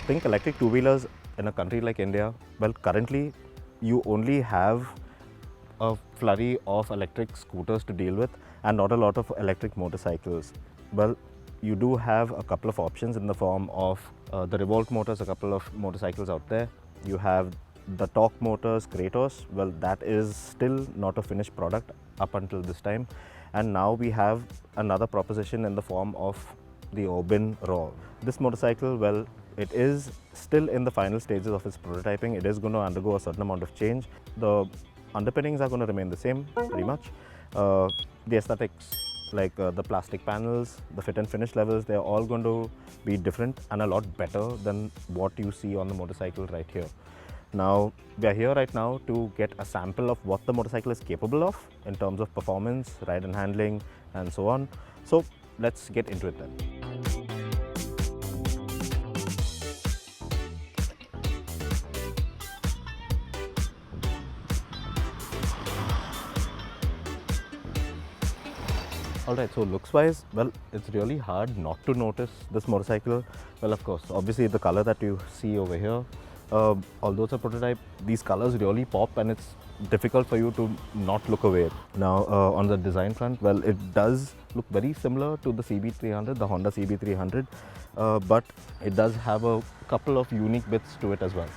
think electric two-wheelers in a country like India, well, currently you only have a flurry of electric scooters to deal with and not a lot of electric motorcycles. Well, you do have a couple of options in the form of the Revolt motors, a couple of motorcycles out there. You have the Torque motors, Kratos. Well, that is still not a finished product up until this time. And now we have another proposition in the form of the Oben Rorr. This motorcycle, well, it is still in the final stages of its prototyping. It is going to undergo a certain amount of change. The underpinnings are going to remain the same, pretty much. The aesthetics, like the plastic panels, the fit and finish levels, they're all going to be different and a lot better than what you see on the motorcycle right here. Now, we are here right now to get a sample of what the motorcycle is capable of in terms of performance, ride and handling, and so on. So, let's get into it then. Alright, so looks wise, well, it's really hard not to notice this motorcycle. Well, of course, obviously the color that you see over here, although it's a prototype, these colors really pop and it's difficult for you to not look away. Now, on the design front, well, it does look very similar to the CB300, the Honda CB300, but it does have a couple of unique bits to it as well.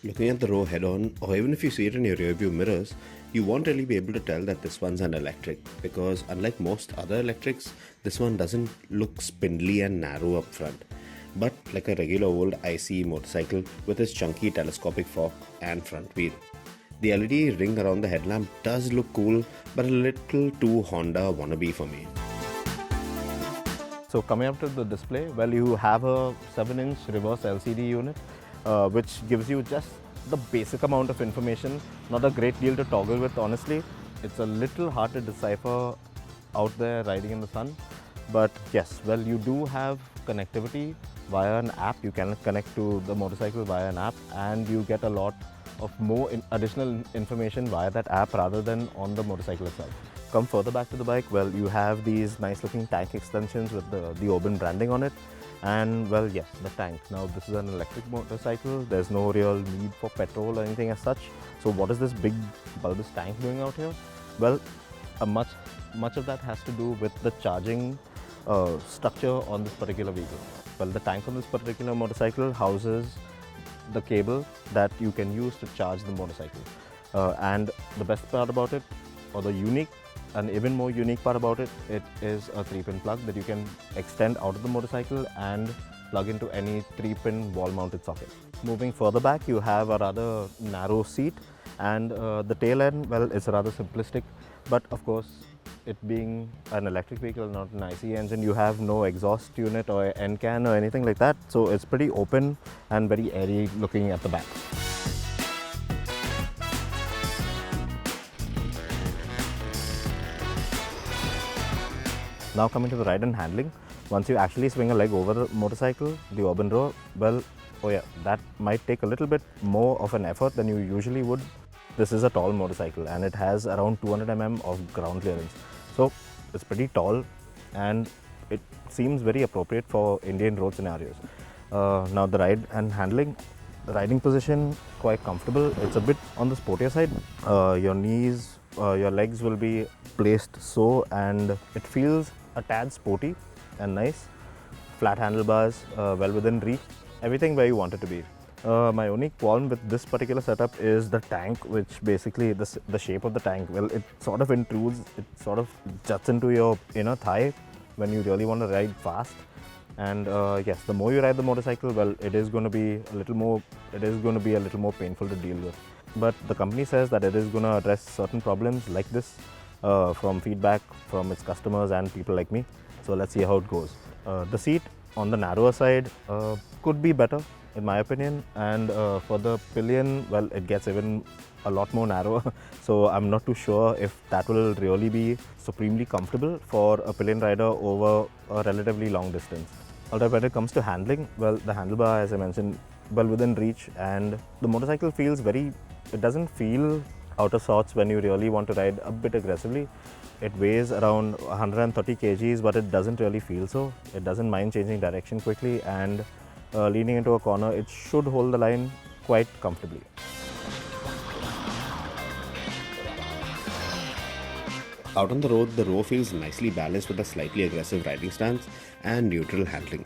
Looking at the Rorr head-on, or even if you see it in your rear view mirrors, you won't really be able to tell that this one's an electric, because unlike most other electrics, this one doesn't look spindly and narrow up front, but like a regular old ICE motorcycle with its chunky telescopic fork and front wheel. The LED ring around the headlamp does look cool, but a little too Honda wannabe for me. So coming up to the display, well, you have a 7-inch reverse LCD unit, which gives you just the basic amount of information, not a great deal to toggle with, honestly. It's a little hard to decipher out there riding in the sun. But yes, well, you do have connectivity via an app. You can connect to the motorcycle via an app, and you get a lot of more additional information via that app rather than on the motorcycle itself. Come further back to the bike, well, you have these nice looking tank extensions with the Oben branding on it. And well, yes, the tank. Now, this is an electric motorcycle. There's no real need for petrol or anything as such. So what is this big bulbous tank doing out here? Well, much of that has to do with the charging structure on this particular vehicle. Well, the tank on this particular motorcycle houses the cable that you can use to charge the motorcycle. And the best part about it, or the unique and even more unique part about it, it is a 3-pin plug that you can extend out of the motorcycle and plug into any 3-pin wall-mounted socket. Moving further back, you have a rather narrow seat, and the tail end, well, it's rather simplistic, but of course, it being an electric vehicle, not an ICE engine, you have no exhaust unit or end can or anything like that, so it's pretty open and very airy looking at the back. Now coming to the ride and handling, once you actually swing a leg over the motorcycle, the Oben Rorr, well, oh yeah, that might take a little bit more of an effort than you usually would. This is a tall motorcycle and it has around 200 mm of ground clearance. So it's pretty tall and it seems very appropriate for Indian road scenarios. Now the ride and handling, the riding position, quite comfortable. It's a bit on the sportier side. Your knees, your legs will be placed so, and it feels a tad sporty and nice. Flat handlebars, well within reach, everything where you want it to be. My only qualm with this particular setup is the tank, which basically the shape of the tank, well, it sort of intrudes, it sort of juts into your inner thigh when you really want to ride fast. And yes, the more you ride the motorcycle, well, it is going to be a little more painful to deal with. But the company says that it is going to address certain problems like this from feedback from its customers and people like me. So let's see how it goes. The seat on the narrower side could be better in my opinion, and for the pillion, well, it gets even a lot more narrower. So I'm not too sure if that will really be supremely comfortable for a pillion rider over a relatively long distance. Alright, when it comes to handling, well, the handlebar, as I mentioned, well within reach, and the motorcycle feels it doesn't feel out of sorts when you really want to ride a bit aggressively. It weighs around 130 kgs, but it doesn't really feel so. It doesn't mind changing direction quickly, and leaning into a corner, it should hold the line quite comfortably. Out on the road, the Rorr feels nicely balanced with a slightly aggressive riding stance and neutral handling.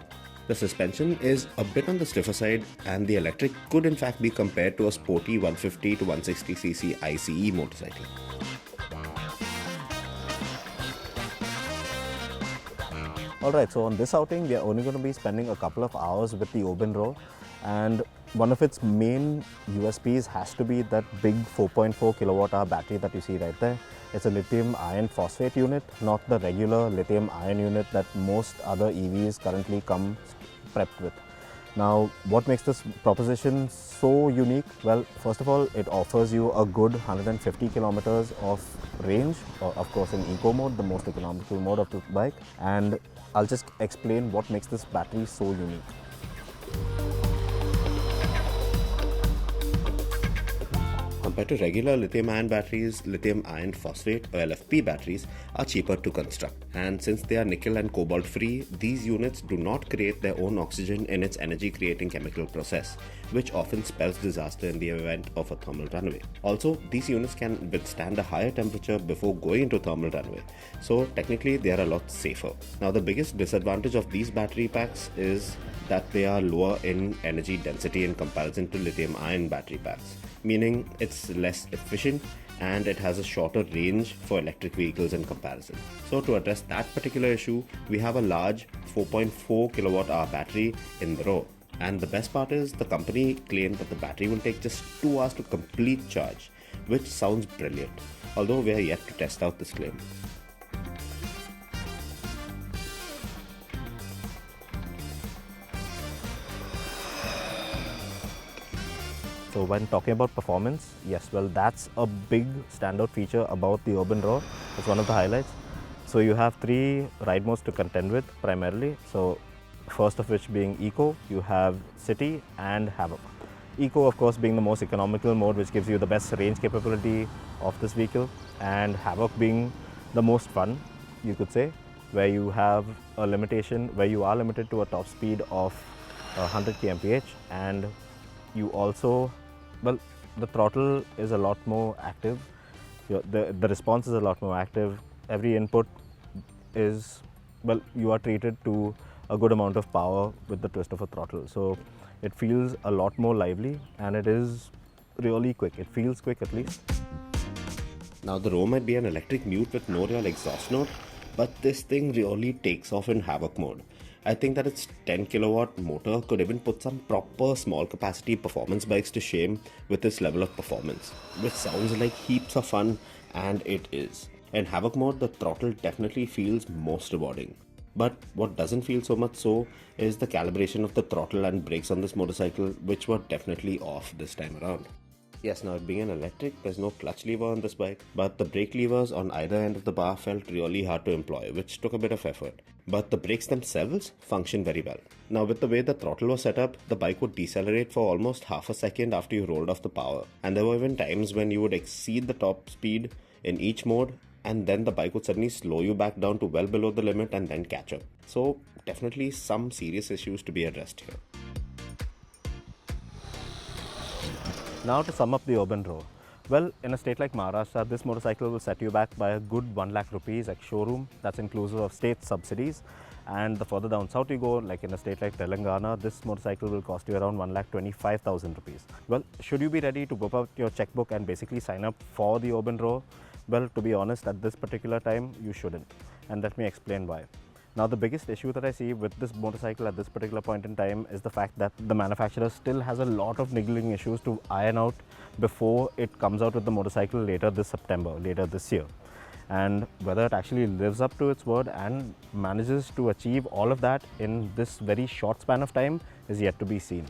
The suspension is a bit on the stiffer side, and the electric could in fact be compared to a sporty 150 to 160cc ICE motorcycle. Alright, so on this outing, we are only going to be spending a couple of hours with the Oben Rorr, and one of its main USPs has to be that big 4.4 kilowatt hour battery that you see right there. It's a lithium iron phosphate unit, not the regular lithium ion unit that most other EVs currently come prepped with. Now, what makes this proposition so unique? Well, first of all, it offers you a good 150 kilometers of range, or of course in eco mode, the most economical mode of the bike. And I'll just explain what makes this battery so unique. Compared to regular lithium-ion batteries, lithium iron phosphate or LFP batteries are cheaper to construct. And since they are nickel and cobalt free, these units do not create their own oxygen in its energy-creating chemical process, which often spells disaster in the event of a thermal runaway. Also, these units can withstand a higher temperature before going into thermal runaway, so technically they are a lot safer. Now, the biggest disadvantage of these battery packs is that they are lower in energy density in comparison to lithium-ion battery packs, meaning it's less efficient and it has a shorter range for electric vehicles in comparison. So to address that particular issue, we have a large 4.4 kilowatt hour battery in the Rorr. And the best part is the company claimed that the battery will take just 2 hours to complete charge, which sounds brilliant, although we are yet to test out this claim. So when talking about performance, yes, well, that's a big standout feature about the Oben Rorr. It's one of the highlights. So you have 3 ride modes to contend with primarily. So first of which being Eco, you have City and Havoc. Eco, of course, being the most economical mode, which gives you the best range capability of this vehicle, and Havoc being the most fun, you could say, where you have a limitation, where you are limited to a top speed of 100 kmph, and you also, well, the throttle is a lot more active. The response is a lot more active. Every input is, well, you are treated to a good amount of power with the twist of a throttle. So it feels a lot more lively, and it is really quick. It feels quick at least. Now the Rorr might be an electric mute with no real exhaust note, but this thing really takes off in Havoc mode. I think that its 10 kilowatt motor could even put some proper small capacity performance bikes to shame with this level of performance, which sounds like heaps of fun, and it is. In Havoc mode, the throttle definitely feels most rewarding. But what doesn't feel so much so is the calibration of the throttle and brakes on this motorcycle, which were definitely off this time around. Yes, now it being an electric, there's no clutch lever on this bike, but the brake levers on either end of the bar felt really hard to employ, which took a bit of effort. But the brakes themselves function very well. Now with the way the throttle was set up, the bike would decelerate for almost half a second after you rolled off the power. And there were even times when you would exceed the top speed in each mode, and then the bike would suddenly slow you back down to well below the limit and then catch up. So definitely some serious issues to be addressed here. Now to sum up the Oben Rorr. Well, in a state like Maharashtra, this motorcycle will set you back by a good 1 lakh rupees at showroom. That's inclusive of state subsidies. And the further down south you go, like in a state like Telangana, this motorcycle will cost you around 1,25,000 rupees. Well, should you be ready to whip out your checkbook and basically sign up for the Oben Rorr? Well, to be honest, at this particular time, you shouldn't. And let me explain why. Now, the biggest issue that I see with this motorcycle at this particular point in time is the fact that the manufacturer still has a lot of niggling issues to iron out before it comes out with the motorcycle later this September, later this year. And whether it actually lives up to its word and manages to achieve all of that in this very short span of time is yet to be seen.